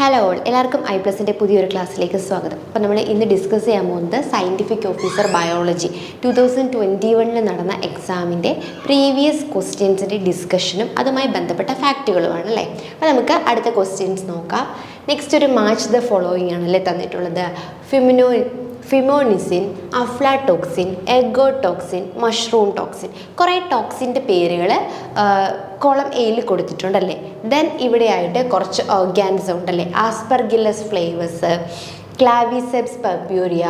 Hello all, എല്ലാവർക്കും ഐ+ൻ്റെ പുതിയൊരു ക്ലാസ്സിലേക്ക് സ്വാഗതം. അപ്പോൾ നമ്മൾ ഇന്ന് ഡിസ്കസ് ചെയ്യാൻ പോകുന്നത് സയൻറ്റിഫിക് ഓഫീസർ ബയോളജി 2021 നടന്ന എക്സാമിൻ്റെ പ്രീവിയസ് ക്വസ്റ്റ്യൻസിൻ്റെ ഡിസ്കഷനും അതുമായി ബന്ധപ്പെട്ട ഫാക്റ്റുകളുമാണ് അല്ലേ. അപ്പോൾ നമുക്ക് അടുത്ത ക്വസ്റ്റ്യൻസ് നോക്കാം. നെക്സ്റ്റ് ഒരു മാച്ച് ദ ഫോളോയിങ് ആണല്ലേ തന്നിട്ടുള്ളത്. ഫിമോനിസിൻ, അഫ്ലാടോക്സിൻ, എഗോടോക്സിൻ, മഷ്റൂം ടോക്സിൻ. കുറേ ടോക്സിൻ്റെ പേരുകൾ കോളം എയിൽ കൊടുത്തിട്ടുണ്ടല്ലേ. ദെൻ ഇവിടെയായിട്ട് കുറച്ച് ഓർഗാനിസം ഉണ്ടല്ലേ. Aspergillus flavus, Claviceps purpurea,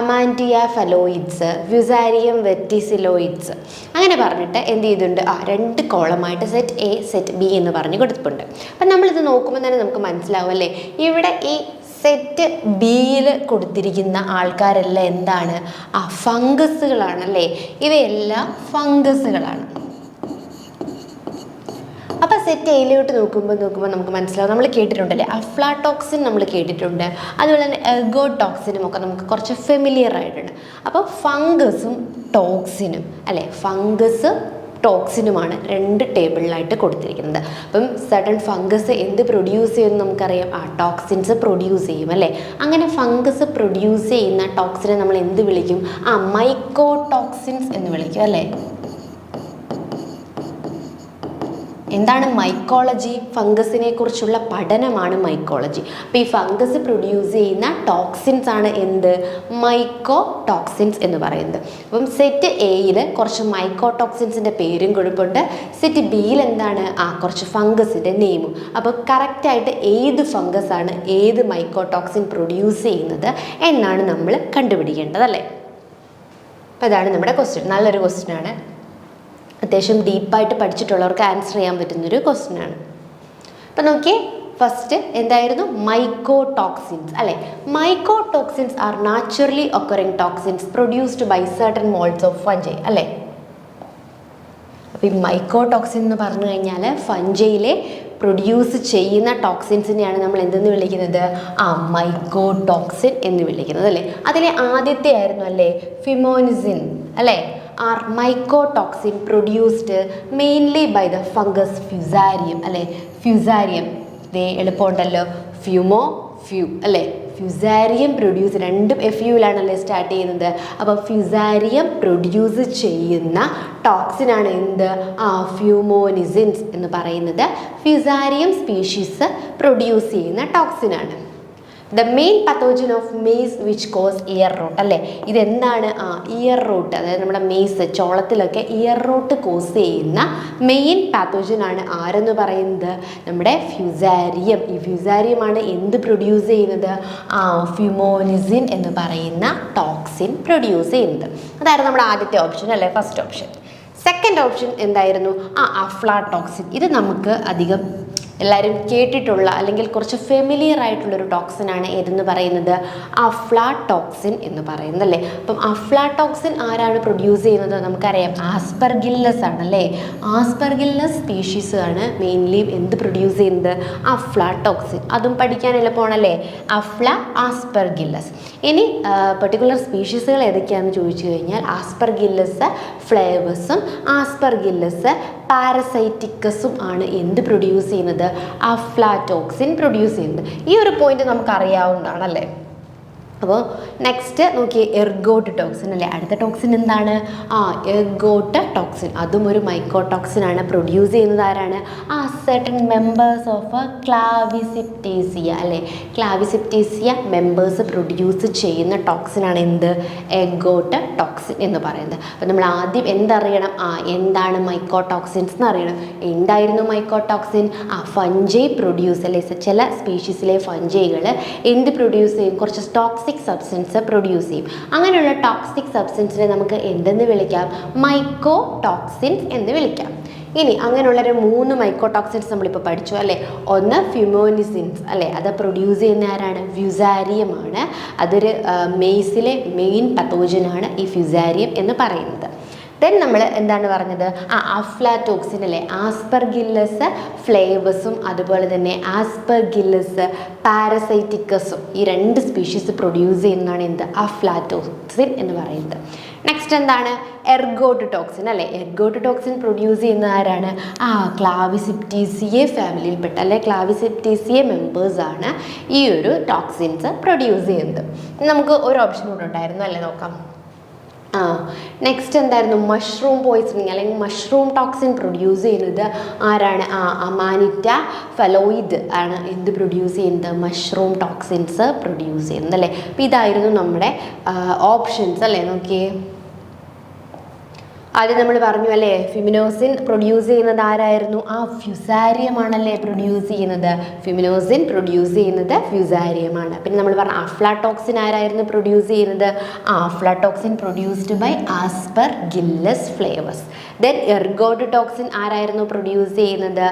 Amanita phalloides, Fusarium verticillioides. അങ്ങനെ പറഞ്ഞിട്ട് എന്ത് ചെയ്തിട്ടുണ്ട്, രണ്ട് കോളമായിട്ട് സെറ്റ് എ സെറ്റ് ബി എന്ന് പറഞ്ഞ് കൊടുത്തിട്ടുണ്ട്. അപ്പം നമ്മളിത് നോക്കുമ്പോൾ തന്നെ നമുക്ക് മനസ്സിലാവും അല്ലേ, ഇവിടെ ഈ സെറ്റ് ബിയിൽ കൊടുത്തിരിക്കുന്ന ആൾക്കാരെല്ലാം എന്താണ്, ഫംഗസുകളാണല്ലേ. ഇവയെല്ലാം ഫംഗസുകളാണ്. അപ്പോൾ സെറ്റ് എയിലോട്ട് നോക്കുമ്പോൾ നമുക്ക് മനസ്സിലാവും, നമ്മൾ കേട്ടിട്ടുണ്ടല്ലേ, അഫ്ലാടോക്സിൻ നമ്മൾ കേട്ടിട്ടുണ്ട്, അതുപോലെ തന്നെ എഗോടോക്സിനും ഒക്കെ നമുക്ക് കുറച്ച് ഫെമിലിയർ ആയിട്ടുണ്ട്. അപ്പോൾ ഫംഗസും ടോക്സിനും അല്ലേ, ഫംഗസ് ടോക്സിനുമാണ് രണ്ട് ടേബിളിലായിട്ട് കൊടുത്തിരിക്കുന്നത്. അപ്പം സഡൻ ഫംഗസ് എന്ത് പ്രൊഡ്യൂസ് ചെയ്യുമെന്ന് നമുക്കറിയാം, ടോക്സിൻസ് പ്രൊഡ്യൂസ് ചെയ്യും അല്ലേ. അങ്ങനെ ഫംഗസ് പ്രൊഡ്യൂസ് ചെയ്യുന്ന ടോക്സിനെ നമ്മൾ എന്ത് വിളിക്കും, മൈക്കോടോക്സിൻസ് എന്ന് വിളിക്കും അല്ലേ. എന്താണ് മൈക്കോളജി? ഫംഗസിനെ കുറിച്ചുള്ള പഠനമാണ് മൈക്കോളജി. അപ്പോൾ ഈ ഫംഗസ് പ്രൊഡ്യൂസ് ചെയ്യുന്ന ടോക്സിൻസ് ആണ് എന്ത്, മൈക്കോടോക്സിൻസ് എന്ന് പറയുന്നത്. അപ്പം സെറ്റ് എയിൽ കുറച്ച് മൈക്കോടോക്സിൻസിൻ്റെ പേരും കൊടുപ്പുണ്ട്, സെറ്റ് ബിയിൽ എന്താണ്, കുറച്ച് ഫംഗസിൻ്റെ നെയിമും. അപ്പോൾ കറക്റ്റായിട്ട് ഏത് ഫംഗസ് ആണ് ഏത് മൈക്കോടോക്സിൻ പ്രൊഡ്യൂസ് ചെയ്യുന്നത് എന്നാണ് നമ്മൾ കണ്ടുപിടിക്കേണ്ടത് അല്ലേ. അപ്പോൾ അതാണ് നമ്മുടെ ക്വസ്റ്റ്യൻ. നല്ലൊരു ക്വസ്റ്റ്യൻ ആണ്, അത്യാവശ്യം ഡീപ്പായിട്ട് പഠിച്ചിട്ടുള്ളവർക്ക് ആൻസർ ചെയ്യാൻ പറ്റുന്നൊരു ക്വസ്റ്റ്യൻ ആണ്. അപ്പം നോക്കിയേ, ഫസ്റ്റ് എന്തായിരുന്നു, മൈക്കോടോക്സിൻസ് അല്ലേ. Mycotoxins are naturally occurring toxins produced by certain moulds of fungi അല്ലേ. അപ്പോൾ ഈ മൈക്കോടോക്സിൻ എന്ന് പറഞ്ഞു കഴിഞ്ഞാൽ ഫഞ്ചയിലെ പ്രൊഡ്യൂസ് ചെയ്യുന്ന ടോക്സിൻസിനെയാണ് നമ്മൾ എന്തെന്ന് വിളിക്കുന്നത്, മൈക്കോടോക്സിൻ എന്ന് വിളിക്കുന്നത് അല്ലേ. അതിലെ ആദ്യത്തെ ആയിരുന്നു അല്ലേ ഫിമോനിസിൻ അല്ലേ. Are mycotoxin produced mainly by the fungus Fusarium അല്ലേ. ഫ്യൂസാരിയം എളുപ്പമുണ്ടല്ലോ, ഫ്യൂ അല്ലേ. ഫ്യൂസാരിയം പ്രൊഡ്യൂസ്, രണ്ടും FUവിലാണല്ലേ സ്റ്റാർട്ട് ചെയ്യുന്നത്. അപ്പോൾ ഫ്യൂസാരിയം പ്രൊഡ്യൂസ് ചെയ്യുന്ന ടോക്സിനാണ് എന്ത്, ഫ്യൂമോനിസിൻസ് എന്ന് പറയുന്നത്. ഫ്യൂസാരിയം സ്പീഷീസ് പ്രൊഡ്യൂസ് ചെയ്യുന്ന ടോക്സിനാണ്. The main pathogen of maize which cause ear rot അല്ലേ. ഇതെന്താണ്, ഇയർ റോട്ട്, അതായത് നമ്മുടെ മെയ്സ് ചോളത്തിലൊക്കെ ഇയർ റോട്ട് കോസ് ചെയ്യുന്ന മെയിൻ പാത്തോജനാണ് ആരെന്ന് പറയുന്നത്, നമ്മുടെ ഫ്യൂസാരിയം. ഈ ഫ്യൂസാരിയമാണ് എന്ത് പ്രൊഡ്യൂസ് ചെയ്യുന്നത്, ഫ്യൂമോനിസിൻ എന്ന് പറയുന്ന ടോക്സിൻ പ്രൊഡ്യൂസ് ചെയ്യുന്നത്. അതായിരുന്നു നമ്മുടെ ആദ്യത്തെ ഓപ്ഷൻ അല്ലേ, ഫസ്റ്റ് ഓപ്ഷൻ. സെക്കൻഡ് ഓപ്ഷൻ എന്തായിരുന്നു, അഫ്ലാടോക്സിൻ. ഇത് നമുക്ക് അധികം എല്ലാവരും കേട്ടിട്ടുള്ള അല്ലെങ്കിൽ കുറച്ച് ഫെമിലിയർ ആയിട്ടുള്ളൊരു ടോക്സിനാണ് ഏതെന്ന് പറയുന്നത്, അഫ്ലാടോക്സിൻ എന്ന് പറയുന്നത് അല്ലേ. അപ്പം അഫ്ലാടോക്സിൻ ആരാണ് പ്രൊഡ്യൂസ് ചെയ്യുന്നത്, നമുക്കറിയാം ആസ്പെർഗില്ലസ് ആണല്ലേ. ആസ്പെർഗില്ലസ് സ്പീഷീസ് ആണ് മെയിൻലി എന്ത് പ്രൊഡ്യൂസ് ചെയ്യുന്നത്, അഫ്ലാടോക്സിൻ. അതും പഠിക്കാൻ എളുപ്പമാണല്ലേ, ആസ്പെർഗില്ലസ്. ഇനി പെർട്ടിക്കുലർ സ്പീഷീസുകൾ ഏതൊക്കെയാണെന്ന് ചോദിച്ചു കഴിഞ്ഞാൽ ആസ്പെർഗില്ലസ് ഫ്ലേവേഴ്സും ആസ്പെർഗില്ലസ് പാരസൈറ്റിക്കസും ആണ് എന്ത് പ്രൊഡ്യൂസ് ചെയ്യുന്നത്, അഫ്ലാടോക്സിൻ പ്രൊഡ്യൂസ് ചെയ്യുന്നത്. ഈ ഒരു പോയിന്റ് നമുക്ക് അറിയാവുന്നതാണല്ലേ. അപ്പോൾ നെക്സ്റ്റ് നോക്കിയേ, എർഗോട്ട് ടോക്സിൻ അല്ലേ. അടുത്ത ടോക്സിൻ എന്താണ്, എർഗോട്ട് ടോക്സിൻ. അതും ഒരു മൈക്കോടോക്സിനാണ്. പ്രൊഡ്യൂസ് ചെയ്യുന്നത് ആരാണ്, സർട്ടൻ മെമ്പേഴ്സ് ഓഫ് ക്ലാവിസെപ്റ്റേസിയ അല്ലേ. ക്ലാവിസെപ്റ്റേസിയ മെമ്പേഴ്സ് പ്രൊഡ്യൂസ് ചെയ്യുന്ന ടോക്സിനാണ് എന്ത്, എർഗോട്ട് ടോക്സിൻ എന്ന് പറയുന്നത്. അപ്പോൾ നമ്മൾ ആദ്യം എന്തറിയണം, എന്താണ് മൈക്കോടോക്സിൻസ് എന്ന് അറിയണം. എന്തായിരുന്നു മൈക്കോടോക്സിൻ, ഫഞ്ചൈ പ്രൊഡ്യൂസ് അല്ലേ. ചില സ്പീഷീസിലെ ഫഞ്ചൈകൾ എന്ത് പ്രൊഡ്യൂസ് ചെയ്യും, കുറച്ച് ടോക്സിക് സബ്സ്റ്റൻസ് പ്രൊഡ്യൂസ് ചെയ്യും. അങ്ങനെയുള്ള ടോക്സിക് സബ്സ്റ്റൻസിനെ നമുക്ക് എന്തെന്ന് വിളിക്കാം, മൈക്കോടോക്സിൻസ് എന്ന് വിളിക്കാം. ഇനി അങ്ങനെയുള്ളൊരു 3 മൈക്കോടോക്സിൻസ് നമ്മളിപ്പോൾ പഠിച്ചു അല്ലേ. ഒന്ന് ഫ്യൂമോനിസിൻസ് അല്ലേ, അത് പ്രൊഡ്യൂസ് ചെയ്യുന്ന ആരാണ്, ഫ്യൂസാരിയമാണ്. അതൊരു മെയ്സിലെ മെയിൻ പത്തോജനാണ് ഈ ഫ്യൂസാരിയം എന്ന് പറയുന്നത്. ദെൻ നമ്മൾ എന്താണ് പറഞ്ഞത്, അഫ്ലാടോക്സിൻ അല്ലേ. ആസ്പെർഗില്ലസ് ഫ്ലേവേഴ്സും അതുപോലെ തന്നെ ആസ്പെർഗില്ലസ് പാരസൈറ്റിക്കസും ഈ രണ്ട് സ്പീഷീസ് പ്രൊഡ്യൂസ് ചെയ്യുന്നതാണ് എന്ത്, അഫ്ലാടോക്സിൻ എന്ന് പറയുന്നത്. നെക്സ്റ്റ് എന്താണ്? എർഗോട്ടോക്സിൻ അല്ലേ. എർഗോട്ടോക്സിൻ പ്രൊഡ്യൂസ് ചെയ്യുന്ന ആരാണ്? ക്ലാവിസെപ്റ്റീസിയെ ഫാമിലിയിൽപ്പെട്ട അല്ലെ ക്ലാവിസെപ്റ്റീസിയെ മെമ്പേഴ്സാണ് ഈ ഒരു ടോക്സിൻസ് പ്രൊഡ്യൂസ് ചെയ്യുന്നത്. നമുക്ക് ഒരു ഓപ്ഷൻ കൂടെ ഉണ്ടായിരുന്നു അല്ലേ, നോക്കാം. നെക്സ്റ്റ് എന്തായിരുന്നു? മഷ്റൂം പോയിസണിങ് അല്ലെങ്കിൽ മഷ്റൂം ടോക്സിൻ പ്രൊഡ്യൂസ് ചെയ്യുന്നത് ആരാണ്? അമാനിറ്റ ഫലോയിഡ് ആണ് എന്ത് പ്രൊഡ്യൂസ് ചെയ്യുന്നത്? മഷ്റൂം ടോക്സിൻസ് പ്രൊഡ്യൂസ് ചെയ്യുന്നത് അല്ലേ. അപ്പോൾ ഇതായിരുന്നു നമ്മുടെ ഓപ്ഷൻസ് അല്ലേ. നോക്കിയേ, ആദ്യം നമ്മൾ പറഞ്ഞു അല്ലേ, ഫിമിനോസിൻ പ്രൊഡ്യൂസ് ചെയ്യുന്നത് ആരായിരുന്നു? ഫ്യുസാരിയമാണല്ലേ പ്രൊഡ്യൂസ് ചെയ്യുന്നത്. ഫിമിനോസിൻ പ്രൊഡ്യൂസ് ചെയ്യുന്നത് ഫ്യുസാരിയമാണ്. പിന്നെ നമ്മൾ പറഞ്ഞ അഫ്ലാടോക്സിൻ ആരായിരുന്നു പ്രൊഡ്യൂസ് ചെയ്യുന്നത്? Aflatoxin produced by Aspergillus flavus. Then ergotoxin ആരായിരുന്നു പ്രൊഡ്യൂസ് ചെയ്യുന്നത്?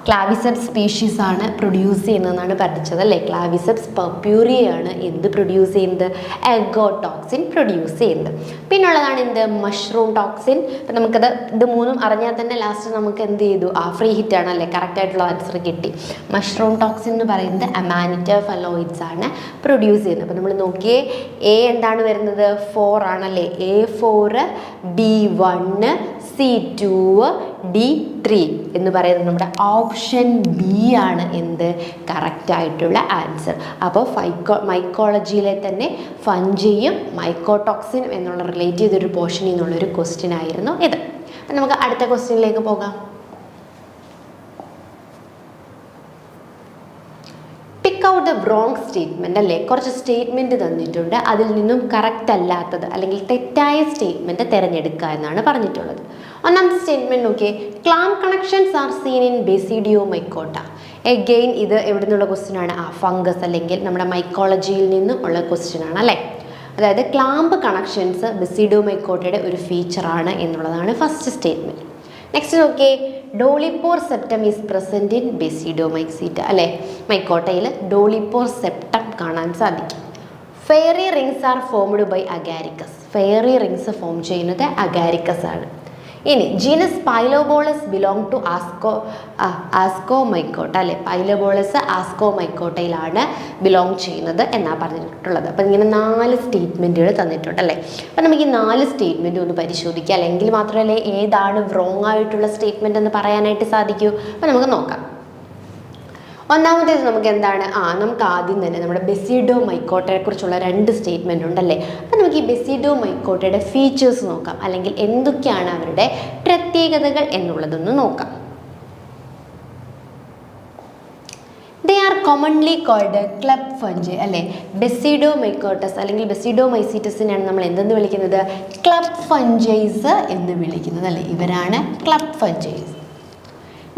ക്ലാവിസെപ്സ് സ്പീഷീസ് ആണ് പ്രൊഡ്യൂസ് ചെയ്യുന്നതെന്നാണ് പഠിച്ചത് അല്ലേ. ക്ലാവിസെപ്സ് പർപ്യൂറിയാണ് എന്ത് പ്രൊഡ്യൂസ് ചെയ്യുന്നത്? എർഗോട്ടോക്സിൻ പ്രൊഡ്യൂസ് ചെയ്യുന്നത്. പിന്നുള്ളതാണ് എന്ത്? Mushroom toxin. അപ്പം നമുക്കത് ഇത് മൂന്നും അറിഞ്ഞാൽ തന്നെ ലാസ്റ്റ് നമുക്ക് എന്ത് ചെയ്തു? ഫ്രീ ഹിറ്റ് ആണ് അല്ലേ, കറക്റ്റ് ആയിട്ടുള്ള ആൻസർ കിട്ടി. മഷ്റൂം ടോക്സിൻ എന്ന് പറയുന്നത് അമാനിറ്റ ഫലോയിഡ്സ് ആണ് പ്രൊഡ്യൂസ് ചെയ്യുന്നത്. അപ്പം നമ്മൾ നോക്കിയേ, എ എന്താണ് വരുന്നത്? 4 ആണല്ലേ. A4, B1, C2, D3 എന്ന് പറയുന്നത് നമ്മുടെ ഓപ്ഷൻ ബി ആണ് എന്ത്? കറക്റ്റ് ആയിട്ടുള്ള ആൻസർ. അപ്പോൾ മൈക്കോളജിയിലെ തന്നെ ഫഞ്ചിയും മൈക്കോടോക്സിനും എന്നുള്ള റിലേറ്റ് ചെയ്തൊരു പോർഷനിൽ നിന്നുള്ളൊരു ക്വസ്റ്റ്യൻ ആയിരുന്നു ഇത്. അപ്പം നമുക്ക് അടുത്ത ക്വസ്റ്റ്യനിലേക്ക് പോകാം. Pick out the wrong statement അല്ലേ. കുറച്ച് സ്റ്റേറ്റ്മെൻറ്റ് തന്നിട്ടുണ്ട്, അതിൽ നിന്നും കറക്റ്റ് അല്ലാത്തത് അല്ലെങ്കിൽ തെറ്റായ സ്റ്റേറ്റ്മെൻറ്റ് തിരഞ്ഞെടുക്കുക എന്നാണ് പറഞ്ഞിട്ടുള്ളത്. ഒന്നാമത്തെ സ്റ്റേറ്റ്മെൻറ്റ് നോക്കിയേ, clamp connections are seen in basidiomycota. Again ഇത് എവിടെ നിന്നുള്ള ക്വസ്റ്റ്യൻ ആണ്? ഫംഗസ് അല്ലെങ്കിൽ നമ്മുടെ മൈക്കോളജിയിൽ നിന്നും ഉള്ള ക്വസ്റ്റ്യൻ ആണ് അല്ലേ. അതായത് ക്ലാമ്പ് കണക്ഷൻസ് ബെസിഡിയോ മൈക്കോട്ടയുടെ ഒരു ഫീച്ചറാണ് എന്നുള്ളതാണ് ഫസ്റ്റ് സ്റ്റേറ്റ്മെൻറ്റ്. നെക്സ്റ്റ് നോക്കിയേ, dolipore septum is present in basidiomycete അല്ലേ. മൈക്കോട്ടയിൽ ഡോളിപ്പോർ സെപ്റ്റം കാണാൻ സാധിക്കും. Fairy rings are formed by agaricus. Fairy rings form ചെയ്യുന്നത് അഗാരിക്കസ് ആണ്. ഇനി genus pilobolus belong to ascomycota അല്ലേ. പൈലോബോളസ് ആസ്കോമൈക്കോട്ടയിലാണ് ബിലോങ് ചെയ്യുന്നത് എന്നാണ് പറഞ്ഞിട്ടുള്ളത്. അപ്പം ഇങ്ങനെ 4 സ്റ്റേറ്റ്മെൻറ്റുകൾ തന്നിട്ടുണ്ട് അല്ലേ. അപ്പം നമുക്ക് ഈ 4 സ്റ്റേറ്റ്മെൻറ്റ് ഒന്ന് പരിശോധിക്കാം, അല്ലെങ്കിൽ മാത്രമല്ലേ ഏതാണ് റോങ് ആയിട്ടുള്ള സ്റ്റേറ്റ്മെൻറ്റ് എന്ന് പറയാനായിട്ട് സാധിക്കൂ. അപ്പം നമുക്ക് നോക്കാം. ഒന്നാമത്തേത് നമുക്ക് എന്താണ്? നമുക്ക് ആദ്യം തന്നെ നമ്മുടെ ബെസിഡോ മൈക്കോട്ടയെ കുറിച്ചുള്ള 2 സ്റ്റേറ്റ്മെൻറ്റ് ഉണ്ടല്ലേ. അപ്പം നമുക്ക് ഈ ബെസിഡോ മൈക്കോട്ടയുടെ ഫീച്ചേഴ്സ് നോക്കാം, അല്ലെങ്കിൽ എന്തൊക്കെയാണ് അവരുടെ പ്രത്യേകതകൾ എന്നുള്ളതൊന്ന് നോക്കാം. They are commonly called club fungi അല്ലേ. ബെസിഡോ മൈക്കോട്ടസ് അല്ലെങ്കിൽ ബെസിഡോ മൈസീറ്റസിനെയാണ് നമ്മൾ എന്തെന്ന് വിളിക്കുന്നത്? ക്ലബ് ഫഞ്ചൈസ് എന്ന് വിളിക്കുന്നത് അല്ലേ. ഇവരാണ് club fungi.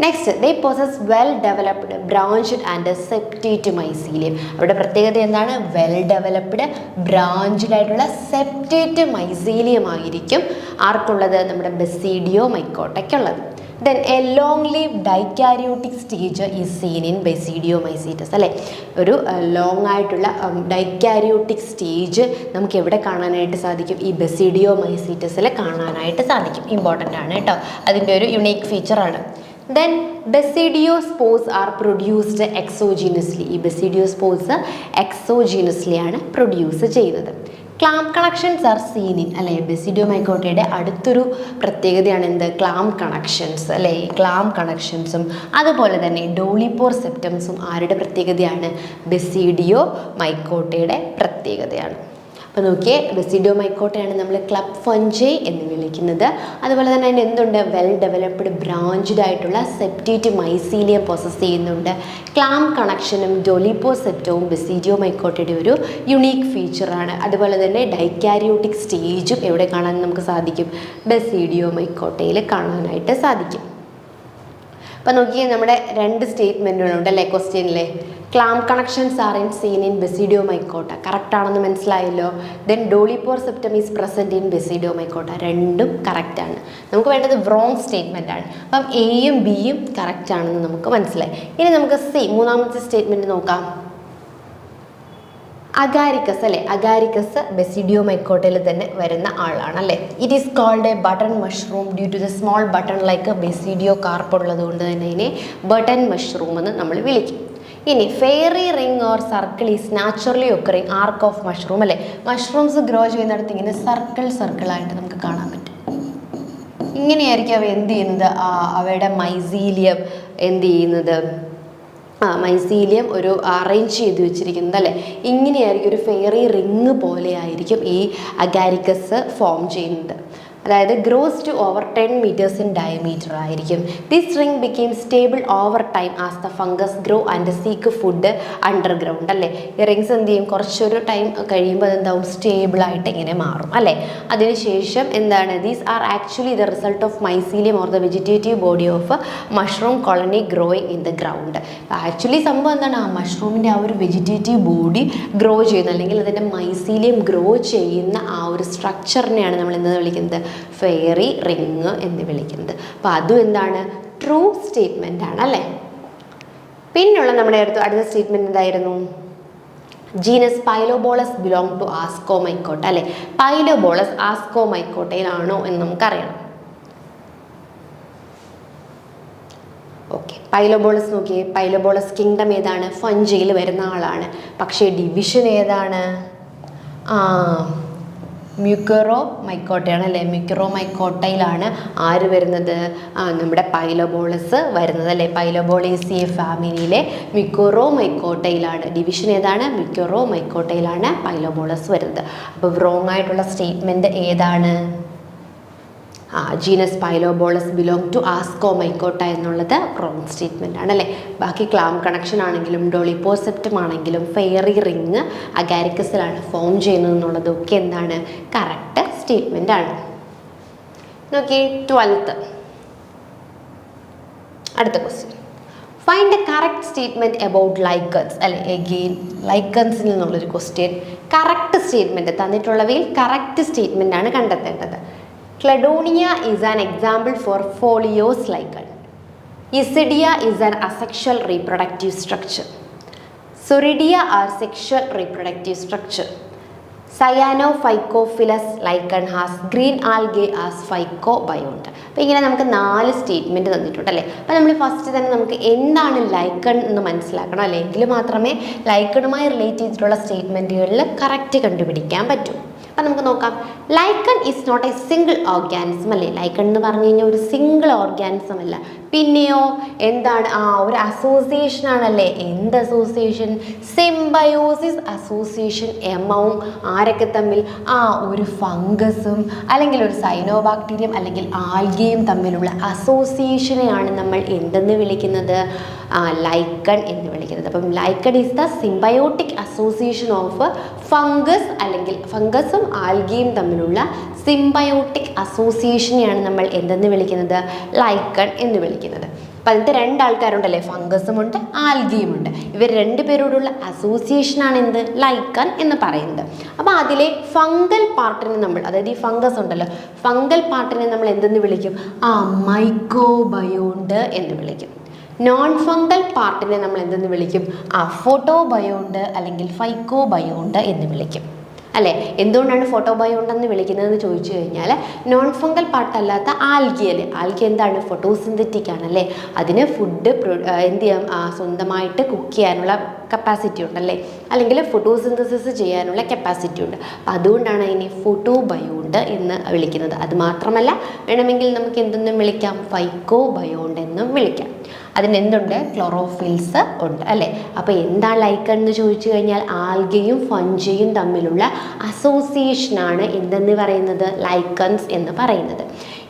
Next, they possess well developed branched and septate mycelium. അവരുടെ പ്രത്യേകത എന്താണ്? വെൽ ഡെവലപ്ഡ് ബ്രാഞ്ച്ഡ് ആയിട്ടുള്ള സെപ്റ്റേറ്റ് മൈസീലിയം ആയിരിക്കും ആർക്കുള്ളത്? നമ്മുടെ ബെസിഡിയോ മൈക്കോട്ടയ്ക്കുള്ളത്. Then a long lived dikaryotic stage is seen in basidiomycetes അല്ലേ. ഒരു ലോങ് ആയിട്ടുള്ള ഡൈക്കാരിയോട്ടിക് സ്റ്റേജ് നമുക്ക് എവിടെ കാണാനായിട്ട് സാധിക്കും? ഈ ബെസിഡിയോ മൈസീറ്റസിൽ കാണാനായിട്ട് സാധിക്കും. ഇമ്പോർട്ടൻ്റ് ആണ് കേട്ടോ, അതിൻ്റെ ഒരു യുണീക്ക് ഫീച്ചറാണ്. Then basidiospores are produced exogenously. ഈ ബെസിഡിയോസ്പോർസ് എക്സോജീനസ്ലി ആണ് പ്രൊഡ്യൂസ് ചെയ്യുന്നത്. Clamp connections are seen in അല്ലേ. ബെസിഡിയോ മൈക്കോട്ടയുടെ അടുത്തൊരു പ്രത്യേകതയാണ് എന്ത്? ക്ലാം കണക്ഷൻസ് അല്ലേ. ഈ ക്ലാം കണക്ഷൻസും അതുപോലെ തന്നെ ഡോളിപ്പോർ സെപ്റ്റംസും ആരുടെ പ്രത്യേകതയാണ്? ബെസിഡിയോ മൈക്കോട്ടയുടെ പ്രത്യേകതയാണ്. അപ്പോൾ നോക്കിയേ, ബെസിഡിയോ മൈക്കോട്ടയാണ് നമ്മൾ ക്ലബ് ഫഞ്ചൈ എന്ന് വിളിക്കുന്നത്. അതുപോലെ തന്നെ അതിന് എന്തുണ്ട്? വെൽ ഡെവലപ്ഡ് ബ്രാഞ്ച്ഡ് ആയിട്ടുള്ള സെപ്റ്റേറ്റ് മൈസീലിയം പ്രോസസ്സ് ചെയ്യുന്നുണ്ട്. ക്ലാം കണക്ഷനും ഡോളിപ്പോ സെപ്റ്റവും ബെസിഡിയോ മൈക്കോട്ടയുടെ ഒരു യുണീക്ക് ഫീച്ചറാണ്. അതുപോലെ തന്നെ ഡൈക്കാരിയോട്ടിക് സ്റ്റേജും എവിടെ കാണാൻ നമുക്ക് സാധിക്കും? ബെസിഡിയോ മൈക്കോട്ടയിൽ കാണാനായിട്ട് സാധിക്കും. അപ്പോൾ നോക്കിയേ, നമ്മുടെ 2 സ്റ്റേറ്റ്മെൻറ്റുകളുണ്ട് അല്ലേ ക്വസ്റ്റ്യനിലെ. Clamp connections are in seen in basidiomycota, correct ആണെന്ന് മനസ്സിലായല്ലോ. Then dolipore septum is present in basidiomycota, രണ്ടും കറക്റ്റാണ്. നമുക്ക് വേണ്ടത് റോങ് സ്റ്റേറ്റ്മെൻ്റ് ആണ്. അപ്പം എയും ബിയും കറക്റ്റ് ആണെന്ന് നമുക്ക് മനസ്സിലായി. ഇനി നമുക്ക് മൂന്നാമത്തെ സ്റ്റേറ്റ്മെൻറ്റ് നോക്കാം. അഗാരിക്കസ് അല്ലേ. അഗാരിക്കസ് ബെസിഡിയോ മൈക്കോട്ടയിൽ തന്നെ വരുന്ന ആളാണ് അല്ലേ. It is called a button mushroom due to the small button like basidiocarp ഉള്ളത് കൊണ്ട് തന്നെ ഇതിനെ ബട്ടൺ മഷ്റൂം എന്ന് നമ്മൾ വിളിക്കും. ഇനി fairy ring or circle is naturally occurring arc of mushroom അല്ലേ. മഷ്റൂംസ് ഗ്രോ ചെയ്യുന്നിടത്ത് ഇങ്ങനെ സർക്കിളായിട്ട് നമുക്ക് കാണാൻ പറ്റും. ഇങ്ങനെയായിരിക്കും അവ എന്ത് ചെയ്യുന്നത്, അവയുടെ മൈസീലിയം എന്ത് ചെയ്യുന്നത്, മൈസീലിയം ഒരു അറേഞ്ച് ചെയ്ത് വെച്ചിരിക്കുന്നത് അല്ലേ. ഇങ്ങനെയായിരിക്കും ഒരു ഫെയറി റിങ് പോലെ ആയിരിക്കും ഈ അഗാരിക്കസ് ഫോം ചെയ്യുന്നത്. അതായത് grows to over 10 meters in diameter ആയിരിക്കും. This ring become stable over time as the fungus grow and seek food underground അല്ലേ. ഈ റിങ്സ് എന്ത് ചെയ്യും, കുറച്ചൊരു ടൈം കഴിയുമ്പോൾ അതെന്താവും, സ്റ്റേബിളായിട്ട് ഇങ്ങനെ മാറും അല്ലേ. അതിനുശേഷം എന്താണ്, these are actually the result of mycelium or the vegetative body of mushroom colony growing in the ground. Actually സംഭവം എന്താണ്, ആ മഷ്റൂമിൻ്റെ ആ ഒരു വെജിറ്റേറ്റീവ് ബോഡി ഗ്രോ ചെയ്യുന്ന അല്ലെങ്കിൽ അതിൻ്റെ മൈസീലിയം ഗ്രോ ചെയ്യുന്ന ആ ഒരു സ്ട്രക്ചറിനെയാണ് നമ്മൾ എന്താ വിളിക്കുന്നത്, ഫെയറി റിങ് എന്ന് വിളിക്കുന്നത്. അപ്പോൾ അതും എന്താണ്, ട്രൂ സ്റ്റേറ്റ്മെൻ്റ് ആണ് അല്ലേ. പിന്നെയുള്ള നമ്മുടെ അടുത്ത സ്റ്റേറ്റ്മെൻറ്റ് എന്തായിരുന്നു, genus pilobolus belong to ascomycota അല്ലേ. പൈലോബോളസ് ആസ്കോമൈക്കോട്ടയിലാണോ എന്ന് നമുക്കറിയണം. ഓക്കെ, പൈലോബോളസ് നോക്കിയേ, പൈലോബോളസ് കിങ്ഡം ഏതാണ്, ഫഞ്ചിയിൽ വരുന്ന ആളാണ്. പക്ഷേ ഡിവിഷൻ ഏതാണ്, മ്യൂക്കറോ മൈക്കോട്ടയാണ് അല്ലേ. മ്യൂക്കറോ മൈക്കോട്ടയിലാണ് ആര് വരുന്നത്, നമ്മുടെ പൈലോബോളസ് വരുന്നത് അല്ലേ. പൈലോബോളേസിയ ഫാമിലിയിലെ മ്യൂക്കറോ മൈക്കോട്ടയിലാണ്. ഡിവിഷൻ ഏതാണ്, മ്യൂക്കറോ മൈക്കോട്ടയിലാണ് പൈലോബോളസ് വരുന്നത്. അപ്പോൾ റോങ് ആയിട്ടുള്ള സ്റ്റേറ്റ്മെൻറ്റ് ഏതാണ്, ജീനസ് പൈലോബോളസ് ബിലോങ് ടു ആസ്കോമൈക്കോട്ട എന്നുള്ളത് റോങ് സ്റ്റേറ്റ്മെൻ്റ് ആണ് അല്ലേ. ബാക്കി ക്ലാം കണക്ഷൻ ആണെങ്കിലും ഡോളിപ്പോസെപ്റ്റം ആണെങ്കിലും ഫെയറി റിങ് അഗാരിക്കസിലാണ് ഫോം ചെയ്യുന്നത് എന്നുള്ളതൊക്കെ എന്താണ്, കറക്റ്റ് സ്റ്റേറ്റ്മെൻ്റ് ആണ്. നോക്കി 12th അടുത്ത question, find a correct statement about lichens അല്ലെ. എഗെയിൻ ലൈക്കൺസിൽ നിന്നുള്ളൊരു ക്വസ്റ്റ്യൻ. കറക്റ്റ് സ്റ്റേറ്റ്മെൻറ്റ് തന്നിട്ടുള്ളവയിൽ കറക്റ്റ് സ്റ്റേറ്റ്മെൻ്റ് ആണ് കണ്ടെത്തേണ്ടത്. Cladonia is an example for foliose lichen. Isidia is an asexual reproductive structure. Soridia are sexual reproductive structure. Cyanophycophilous lichen has green algae as phycobiont. അപ്പോൾ ഇങ്ങനെ നമുക്ക് 4 statement തന്നിട്ടുണ്ട് അല്ലേ. അപ്പോൾ നമ്മൾ ഫസ്റ്റ് തന്നെ നമുക്ക് എന്താണ് ലൈക്കൺ എന്ന് മനസ്സിലാക്കണം അല്ലേ. എങ്കിൽ മാത്രമേ ലൈക്കണുമായി റിലേറ്റ് ചെയ്തിട്ടുള്ള സ്റ്റേറ്റ്മെൻറ്റുകളിൽ കറക്റ്റ് കണ്ടുപിടിക്കാൻ പറ്റൂ. അപ്പം നമുക്ക് നോക്കാം. Lichen is not a single organism അല്ലേ. ലൈക്കൺ എന്ന് പറഞ്ഞു കഴിഞ്ഞാൽ ഒരു സിംഗിൾ ഓർഗാനിസം അല്ല. പിന്നെയോ എന്താണ്, ഒരു അസോസിയേഷൻ ആണല്ലേ. എന്ത് അസോസിയേഷൻ, സിംബയോസിസ് അസോസിയേഷൻ എമൗങ് ആരൊക്കെ തമ്മിൽ, ഒരു ഫംഗസും അല്ലെങ്കിൽ ഒരു സൈനോബാക്ടീരിയം അല്ലെങ്കിൽ ആൽഗയും തമ്മിലുള്ള അസോസിയേഷനെയാണ് നമ്മൾ എന്തെന്ന് വിളിക്കുന്നത്, ലൈക്കൺ എന്ന് വിളിക്കുന്നത്. അപ്പം lichen is the symbiotic association of fungus അല്ലെങ്കിൽ ഫംഗസും ആൽഗയും തമ്മിലുള്ള സിംബയോട്ടിക് അസോസിയേഷനെയാണ് നമ്മൾ എന്തെന്ന് വിളിക്കുന്നത്, ലൈക്കൺ എന്ന് വിളിക്കുന്നത്. അപ്പം അതിൻ്റെ 2 ആൾക്കാരുണ്ടല്ലേ, ഫംഗസും ഉണ്ട് ആൽഗയും ഉണ്ട്. ഇവർ 2 പേരോടുള്ള അസോസിയേഷനാണ് എന്ത്, ലൈക്കൺ എന്ന് പറയുന്നത്. അപ്പോൾ അതിലെ ഫംഗൽ പാർട്ടിനെ നമ്മൾ, അതായത് ഈ ഫംഗസ് ഉണ്ടല്ലോ, ഫംഗൽ പാർട്ടിനെ നമ്മൾ എന്തെന്ന് വിളിക്കും, മൈക്കോബയോണ്ട് എന്ന് വിളിക്കും. നോൺ ഫംഗൽ പാർട്ടിനെ നമ്മൾ എന്തെന്ന് വിളിക്കും, ഫോട്ടോബയോണ്ട് അല്ലെങ്കിൽ ഫൈക്കോബയോണ്ട് എന്ന് വിളിക്കും അല്ലേ. എന്തുകൊണ്ടാണ് ഫോട്ടോബയോണ്ട് എന്ന് വിളിക്കുന്നതെന്ന് ചോദിച്ചു കഴിഞ്ഞാൽ, നോൺ ഫംഗൽ പാർട്ടല്ലാത്ത ആൽഗിയല്ലേ, ആൽഗി എന്താണ്, ഫോട്ടോസിന്തറ്റിക് ആണല്ലേ. അതിന് ഫുഡ് എന്ത് ചെയ്യാം, സ്വന്തമായിട്ട് കുക്ക് ചെയ്യാനുള്ള കപ്പാസിറ്റി ഉണ്ടല്ലേ, അല്ലെങ്കിൽ ഫോട്ടോസിന്തസിസ് ചെയ്യാനുള്ള കപ്പാസിറ്റി ഉണ്ട്. അപ്പം അതുകൊണ്ടാണ് അതിനെ ഫോട്ടോബയോണ്ട് എന്ന് വിളിക്കുന്നത്. അത് മാത്രമല്ല, വേണമെങ്കിൽ നമുക്ക് എന്തെന്നും വിളിക്കാം, ഫൈക്കോബയോണ്ട് എന്നും വിളിക്കാം. അതിനെന്തുണ്ട്, ക്ലോറോഫിൽസ് ഉണ്ട് അല്ലേ. അപ്പോൾ എന്താണ് ലൈക്കൺ എന്ന് ചോദിച്ചു കഴിഞ്ഞാൽ, ആൽഗയും ഫഞ്ചയും തമ്മിലുള്ള അസോസിയേഷനാണ് എന്തെന്ന് പറയുന്നത്, ലൈക്കൺസ് എന്ന് പറയുന്നത്.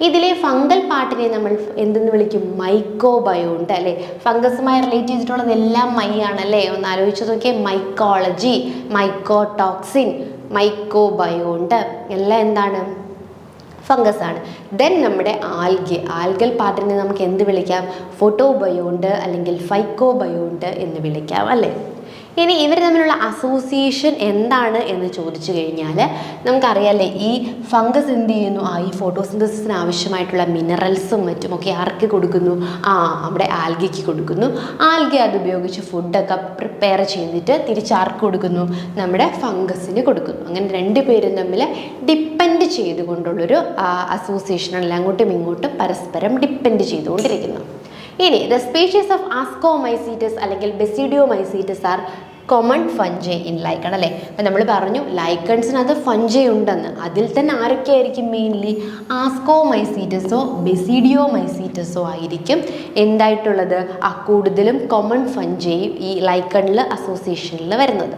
ഇതിലെ ഫംഗൽ പാർട്ടിനെ നമ്മൾ എന്തെന്ന് വിളിക്കും, മൈക്കോബയോണ്ട് അല്ലേ. ഫംഗസുമായി റിലേറ്റ് ചെയ്തിട്ടുള്ളതെല്ലാം മൈ ആണല്ലേ. ഒന്ന് ആലോചിച്ച് നോക്കിയാൽ, മൈക്കോളജി, മൈക്കോടോക്സിൻ, മൈക്കോബയോണ്ട് എല്ലാം എന്താണ്, ഫംഗസ് ആണ്. ദെൻ നമ്മുടെ ആൽഗൽ പാർട്ടിനെ നമുക്ക് എന്ത് വിളിക്കാം, ഫോട്ടോബയോണ്ട് അല്ലെങ്കിൽ ഫൈക്കോബയോണ്ട് എന്ന് വിളിക്കാം അല്ലേ. ഇനി ഇവർ തമ്മിലുള്ള അസോസിയേഷൻ എന്താണ് എന്ന് ചോദിച്ചു കഴിഞ്ഞാൽ, നമുക്കറിയാമല്ലേ, ഈ ഫംഗസ് എന്ത് ചെയ്യുന്നു, ഈ ഫോട്ടോസിന്തസിന് ആവശ്യമായിട്ടുള്ള മിനറൽസും മറ്റുമൊക്കെ ആർക്ക് കൊടുക്കുന്നു, നമ്മുടെ ആൽഗയ്ക്ക് കൊടുക്കുന്നു. ആൽഗ അത് ഉപയോഗിച്ച് ഫുഡൊക്കെ പ്രിപ്പയർ ചെയ്തിട്ട് തിരിച്ചാർക്ക് കൊടുക്കുന്നു, നമ്മുടെ ഫംഗസിന് കൊടുക്കുന്നു. അങ്ങനെ 2 പേരും തമ്മിൽ ഡിപ്പെൻഡ് ചെയ്തുകൊണ്ടുള്ളൊരു അസോസിയേഷനാണല്ലോ, അങ്ങോട്ടും ഇങ്ങോട്ടും പരസ്പരം ഡിപ്പെൻഡ് ചെയ്തുകൊണ്ടിരിക്കുന്നു. ഇനി ദ സ്പീഷീസ് ഓഫ് ആസ്കോമൈസീറ്റസ് അല്ലെങ്കിൽ basidiomycetes are common fungi in lichen അല്ലേ. അപ്പം നമ്മൾ പറഞ്ഞു ലൈക്കൺസിനകത്ത് ഫഞ്ചൈ ഉണ്ടെന്ന്. അതിൽ തന്നെ ആരൊക്കെയായിരിക്കും മെയിൻലി ആസ്കോമൈസീറ്റസോ ബെസിഡിയോമൈസീറ്റസോ ആയിരിക്കും എന്തായിട്ടുള്ളത് കൂടുതലും കോമൺ ഫഞ്ചൈ ഈ ലൈക്കണിൽ അസോസിയേഷനിൽ വരുന്നത്.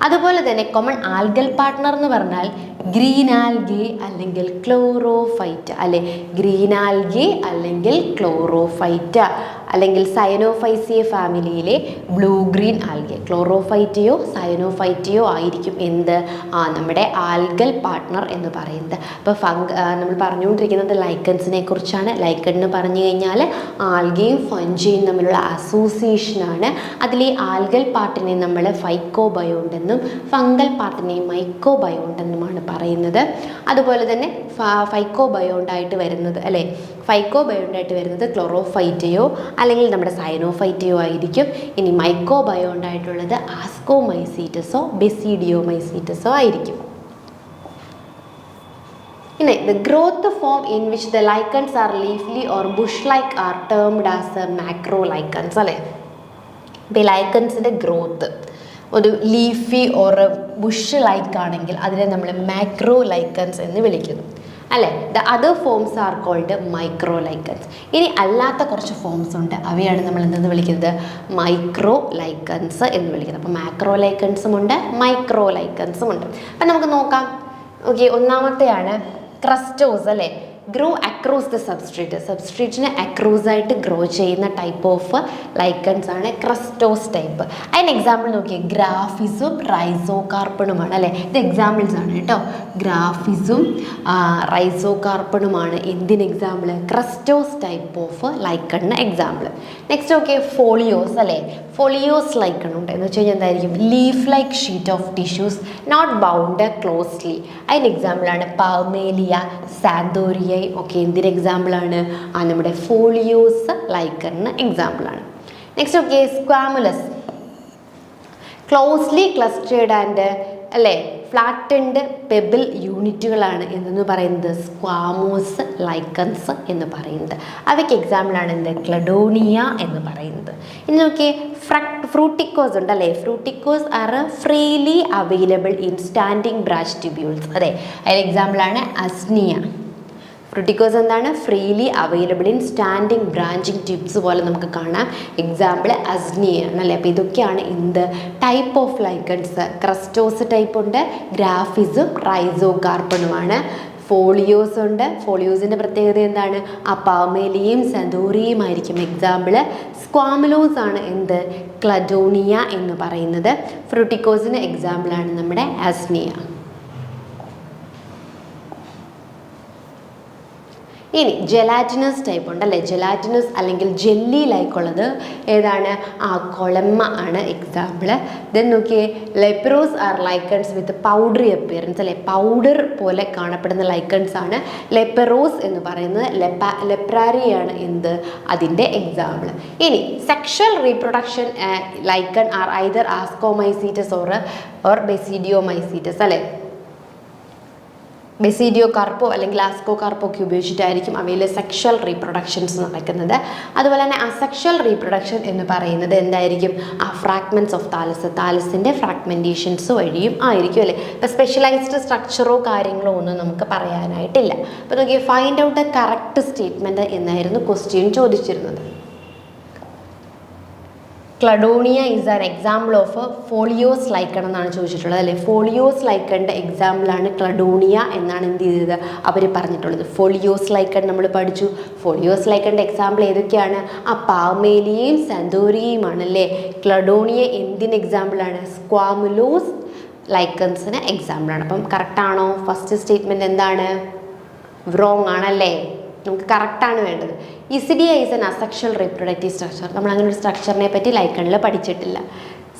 അതുപോലെ തന്നെ കോമൺ ആൽഗൽ പാർട്ട്ണർ എന്ന് പറഞ്ഞാൽ ഗ്രീൻ ആൽഗെ അല്ലെങ്കിൽ ക്ലോറോഫൈറ്റ അല്ലെ. ഗ്രീൻ ആൽഗെ അല്ലെങ്കിൽ ക്ലോറോഫൈറ്റ അല്ലെങ്കിൽ സയനോഫൈസിയ ഫാമിലിയിലെ ബ്ലൂ ഗ്രീൻ ആൽഗെ. ക്ലോറോഫൈറ്റയോ സയനോഫൈറ്റയോ ആയിരിക്കും എന്ത് നമ്മുടെ ആൽഗൽ പാർട്ട്ണർ എന്ന് പറയുന്നത്. അപ്പോൾ നമ്മൾ പറഞ്ഞുകൊണ്ടിരിക്കുന്നത് ലൈക്കൺസിനെ കുറിച്ചാണ്. ലൈക്കൺ എന്ന് പറഞ്ഞു കഴിഞ്ഞാൽ ആൽഗയും ഫഞ്ചയും തമ്മിലുള്ള അസോസിയേഷനാണ്. അതിൽ ഈ ആൽഗൽ പാർട്ടിനെ നമ്മൾ ഫൈക്കോബയോണ്ട് എന്നും ഫംഗൽ പാർട്ടിനെ മൈക്കോബയോണ്ട് എന്നുമാണ് പറയുന്നത്. അതുപോലെ തന്നെ ഫൈക്കോബയോണ്ടായിട്ട് വരുന്നത് അല്ലേ, ഫൈക്കോബയോണ്ടായിട്ട് വരുന്നത് ക്ലോറോഫൈറ്റയോ അല്ലെങ്കിൽ നമ്മുടെ സയനോഫൈറ്റയോ ആയിരിക്കും. ഇനി മൈക്കോബയോണ്ടായിട്ടുള്ളത് ആസ്കോമൈസീറ്റസോ ബെസിഡിയോമൈസീറ്റസോ ആയിരിക്കും. ഇനി the growth form in which the lichens are leafy or bush like are termed as macrolichens അല്ലേ. ഇപ്പോൾ ലൈക്കൺസിൻ്റെ ഗ്രോത്ത് ഒരു ലീഫി ഓർ ബുഷ് ലൈക്ക് ആണെങ്കിൽ അതിനെ നമ്മൾ മാക്രോ ലൈക്കൺസ് എന്ന് വിളിക്കുന്നു അല്ലേ. The other forms are called microlichens. ഇനി അല്ലാത്ത കുറച്ച് ഫോംസ് ഉണ്ട്, അവയാണ് നമ്മൾ എന്തെന്ന് വിളിക്കുന്നത് മൈക്രോ ലൈക്കൺസ് എന്ന് വിളിക്കുന്നത്. അപ്പോൾ മാക്രോ ലൈക്കൺസും ഉണ്ട് മൈക്രോ ലൈക്കൺസും ഉണ്ട്. അപ്പം നമുക്ക് നോക്കാം. ഓക്കെ, ഒന്നാമത്തെയാണ് ക്രസ്റ്റോസ് അല്ലേ. ഗ്രോ അക്രോസ് ദ സബ്സ്ട്രേറ്റിന് അക്രോസ് ആയിട്ട് ഗ്രോ ചെയ്യുന്ന ടൈപ്പ് ഓഫ് ലൈക്കൺസ് ആണ് ക്രസ്റ്റോസ് ടൈപ്പ്. അതിന് എക്സാമ്പിൾ നോക്കിയേ, ഗ്രാഫിസും റൈസോകാർപ്പണുമാണ് അല്ലേ. ഇത് എക്സാമ്പിൾസ് ആണ് കേട്ടോ. ഗ്രാഫിസും റൈസോകാർപ്പണുമാണ് എന്തിന് എക്സാമ്പിൾ, ക്രസ്റ്റോസ് ടൈപ്പ് ഓഫ് ലൈക്കണിന് എക്സാമ്പിൾ. നെക്സ്റ്റ് ഓക്കെ, ഫോളിയോസ് അല്ലേ. ഫോളിയോസ് ലൈക്കൺ ഉണ്ട് എന്ന് വെച്ച് കഴിഞ്ഞാൽ എന്തായിരിക്കും, leaf like sheet of tissues not bound closely. അതിന് എക്സാമ്പിളാണ് പാമേലിയ, സാന്തോറിയ. ഓക്കെ, എന്തിന് എക്സാമ്പിളാണ് നമ്മുടെ ഫോളിയോസ് ലൈക്കണിന് എക്സാമ്പിളാണ്. Next okay, squamulose, closely clustered and അല്ലേ ഫ്ലാറ്റൻഡ് പെബിൾ യൂണിറ്റുകളാണ് എന്തെന്ന് പറയുന്നത് സ്ക്വാമോസ് ലൈക്കൺസ് എന്ന് പറയുന്നത്. അവയ്ക്ക് എക്സാമ്പിളാണ് എന്ത്, ക്ലഡോണിയ എന്ന് പറയുന്നത്. ഇനി നോക്കിയേ, ഫ്രൂട്ടിക്കോസ് ഉണ്ട് അല്ലേ. Fruticose are freely available in standing branch tubules അതെ. അതിൽ എക്സാമ്പിളാണ് അസ്നിയ. ഫ്രൂട്ടിക്കോസ് എന്താണ്, freely available in standing branching tubes പോലെ നമുക്ക് കാണാം. എക്സാമ്പിൾ അസ്നിയാണ് അല്ലേ. അപ്പോൾ ഇതൊക്കെയാണ് എന്ത് type of lichens. Crustose type ഉണ്ട്, ഗ്രാഫിസും റൈസോകാർപ്പണുമാണ്. ഫോളിയോസ് ഉണ്ട്. ഫോളിയോസിൻ്റെ പ്രത്യേകത എന്താണ്, പാമേലിയയും സന്തോറിയയും ആയിരിക്കും എക്സാമ്പിൾ. സ്ക്വാമുലോസ് ആണ് എന്ത്, ക്ലഡോണിയ എന്ന് പറയുന്നത്. ഫ്രൂട്ടിക്കോസിന് എക്സാമ്പിളാണ് നമ്മുടെ അസ്നിയ. ഇനി ജെലാറ്റിനസ് ടൈപ്പ് ഉണ്ട് അല്ലേ. ജെലാറ്റിനസ് അല്ലെങ്കിൽ ജെല്ലി ലൈക്ക് ഉള്ളത് ഏതാണ്, കൊളമ്മ ആണ് എക്സാമ്പിൾ. ദെൻ നോക്കിയേ, ലെപ്രോസ് ആർ ലൈക്കൺസ് വിത്ത് പൗഡറി അപ്പിയറൻസ് അല്ലേ. പൗഡർ പോലെ കാണപ്പെടുന്ന ലൈക്കൺസ് ആണ് ലെപ്പറോസ് എന്ന് പറയുന്നത്. ലെപ്രാരിയാണ് എന്ത് അതിൻ്റെ എക്സാമ്പിൾ. ഇനി sexual reproduction lichen are either ascomycetes or basidiomycetes അല്ലേ. ബെസിഡിയോ കാർപ്പോ അല്ലെങ്കിൽ ആസ്കോ കാർപ്പോ ഒക്കെ ഉപയോഗിച്ചിട്ടായിരിക്കും അവയിൽ സെക്ഷൽ റീപ്രൊഡക്ഷൻസ് നടക്കുന്നത്. അതുപോലെ തന്നെ അസെക്ഷൽ റീപ്രൊഡക്ഷൻ എന്ന് പറയുന്നത് എന്തായിരിക്കും, ഫ്രാഗ്മെൻറ്റ്സ് ഓഫ് താലസിൻ്റെ ഫ്രാഗ്മെൻറ്റേഷൻസ് വഴിയും ആയിരിക്കും അല്ലേ. ഇപ്പോൾ സ്പെഷ്യലൈസ്ഡ് സ്ട്രക്ചറോ കാര്യങ്ങളോ ഒന്നും നമുക്ക് പറയാനായിട്ടില്ല. അപ്പോൾ നോക്കിയേ, find out the correct statement എന്നായിരുന്നു ക്വസ്റ്റ്യൻ ചോദിച്ചിരുന്നത്. Cladonia is an example of foliose lichen എന്നാണ് ചോദിച്ചിട്ടുള്ളത് അല്ലേ. ഫോളിയോസ് ലൈക്കണിൻ്റെ എക്സാമ്പിളാണ് ക്ലഡോണിയ എന്നാണ് എന്ത് ചെയ്തത് അവർ പറഞ്ഞിട്ടുള്ളത്. ഫോളിയോസ് ലൈക്കൺ നമ്മൾ പഠിച്ചു. ഫോളിയോസ് ലൈക്കണിൻ്റെ എക്സാമ്പിൾ ഏതൊക്കെയാണ്, പാമേലിയയും സന്തോറിയയുമാണ് അല്ലേ. ക്ലഡോണിയ എന്തിന് എക്സാമ്പിളാണ്, സ്ക്വാമുലോസ് ലൈക്കൺസിന് എക്സാമ്പിളാണ്. അപ്പം കറക്റ്റാണോ, ഫസ്റ്റ് സ്റ്റേറ്റ്മെൻറ്റ് എന്താണ്, റോങ് ആണല്ലേ. നമുക്ക് കറക്റ്റാണ് വേണ്ടത്. Isidia is an asexual reproductive structure. നമ്മൾ അങ്ങനെ ഒരു സ്ട്രക്ചറിനെ പറ്റി ലൈക്കണിൽ പഠിച്ചിട്ടില്ല.